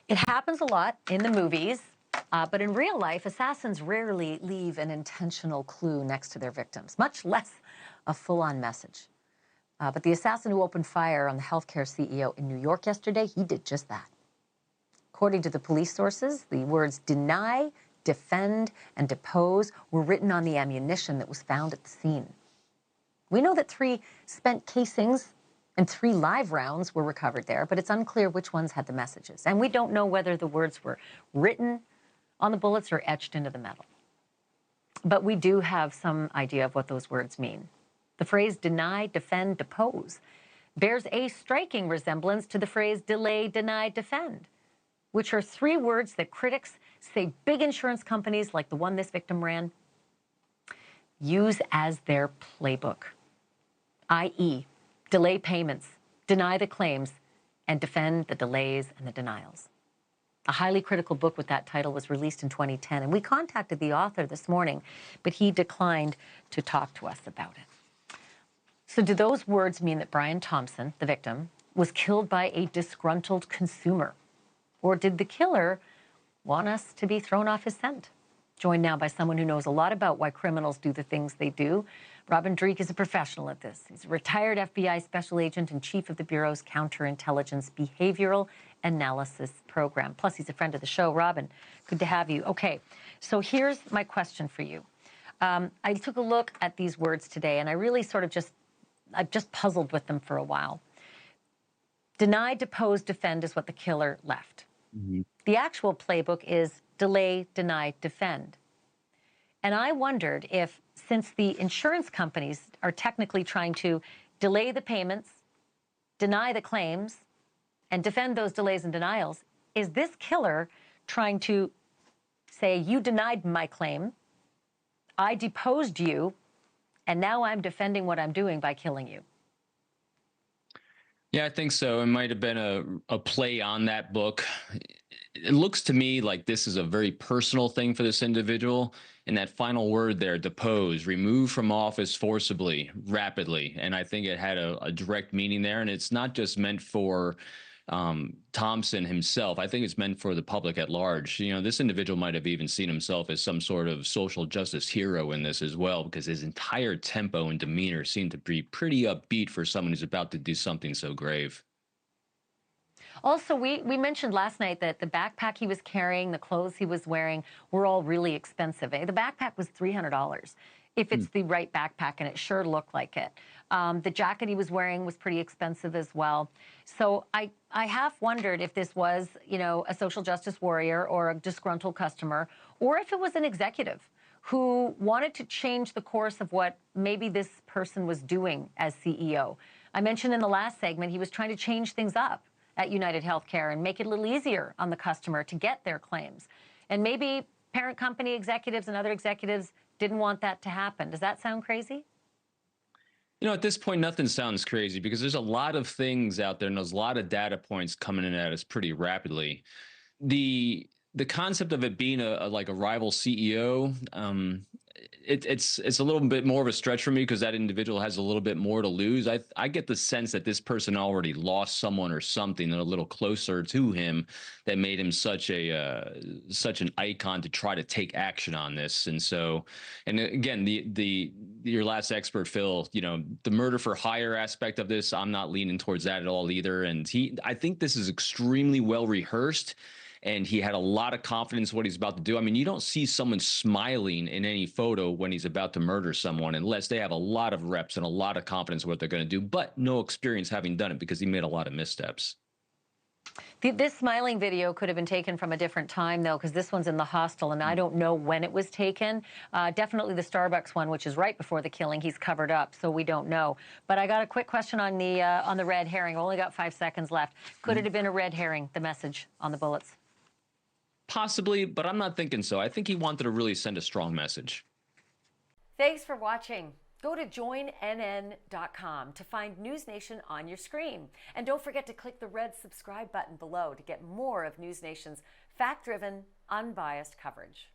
It happens a lot in the movies, but in real life, assassins rarely leave an intentional clue next to their victims, much less a full-on message. But the assassin who opened fire on the healthcare CEO in New York yesterday, he did just that. According to the police sources, the words deny, defend, and depose were written on the ammunition that was found at the scene. We know that 3 spent casings and 3 live rounds were recovered there, but it's unclear which ones had the messages. And we don't know whether the words were written on the bullets or etched into the metal. But we do have some idea of what those words mean. The phrase deny, defend, depose bears a striking resemblance to the phrase delay, deny, defend, which are 3 words that critics say big insurance companies like the one this victim ran use as their playbook, i.e., delay payments, deny the claims, and defend the delays and the denials. A highly critical book with that title was released in 2010, and we contacted the author this morning, but he declined to talk to us about it. So do those words mean that Brian Thompson, the victim, was killed by a disgruntled consumer? Or did the killer want us to be thrown off his scent? Joined now by someone who knows a lot about why criminals do the things they do. Robin Dreeke is a professional at this. He's a retired FBI special agent and chief of the Bureau's Counterintelligence Behavioral Analysis Program. Plus, he's a friend of the show. Robin, good to have you. Okay, so here's my question for you. I took a look at these words today, and I really sort of I've just puzzled with them for a while. Deny, depose, defend is what the killer left. Mm-hmm. The actual playbook is delay, deny, defend. And I wondered if, since the insurance companies are technically trying to delay the payments, deny the claims, and defend those delays and denials, is this killer trying to say, you denied my claim, I deposed you, and now I'm defending what I'm doing by killing you? Yeah, I think so. It might have been a play on that book. It looks to me like this is a very personal thing for this individual. And that final word there, depose, remove from office forcibly, rapidly. And I think it had a direct meaning there. And it's not just meant for Thompson himself. I think it's meant for the public at large. You know, this individual might have even seen himself as some sort of social justice hero in this as well, because his entire tempo and demeanor seemed to be pretty upbeat for someone who's about to do something so grave. Also, we mentioned last night that the backpack he was carrying, the clothes he was wearing were all really expensive. The backpack was $300 if it's the right backpack, and it sure looked like it. The jacket he was wearing was pretty expensive as well. So I have wondered if this was, you know, a social justice warrior or a disgruntled customer, or if it was an executive who wanted to change the course of what maybe this person was doing as CEO. I mentioned in the last segment he was trying to change things up at UnitedHealthcare and make it a little easier on the customer to get their claims. And maybe parent company executives and other executives didn't want that to happen. Does that sound crazy? You know, at this point, nothing sounds crazy because there's a lot of things out there and there's a lot of data points coming in at us pretty rapidly. The concept of it being like a rival CEO, it's a little bit more of a stretch for me because that individual has a little bit more to lose. I get the sense that this person already lost someone or something a little closer to him that made him such an icon to try to take action on this. And so, and again, your last expert, Phil, you know, the murder for hire aspect of this, I'm not leaning towards that at all either. And I think this is extremely well rehearsed. And he had a lot of confidence in what he's about to do. I mean, you don't see someone smiling in any photo when he's about to murder someone unless they have a lot of reps and a lot of confidence in what they're going to do, but no experience having done it because he made a lot of missteps. This smiling video could have been taken from a different time, though, because this one's in the hostel, and I don't know when it was taken. Definitely the Starbucks one, which is right before the killing, he's covered up, so we don't know. But I got a quick question on the red herring. I've only got 5 seconds left. Could it have been a red herring, the message on the bullets? Possibly, but I'm not thinking so. I think he wanted to really send a strong message. Thanks for watching. Go to joinnn.com to find NewsNation on your screen. And don't forget to click the red subscribe button below to get more of NewsNation's fact-driven, unbiased coverage.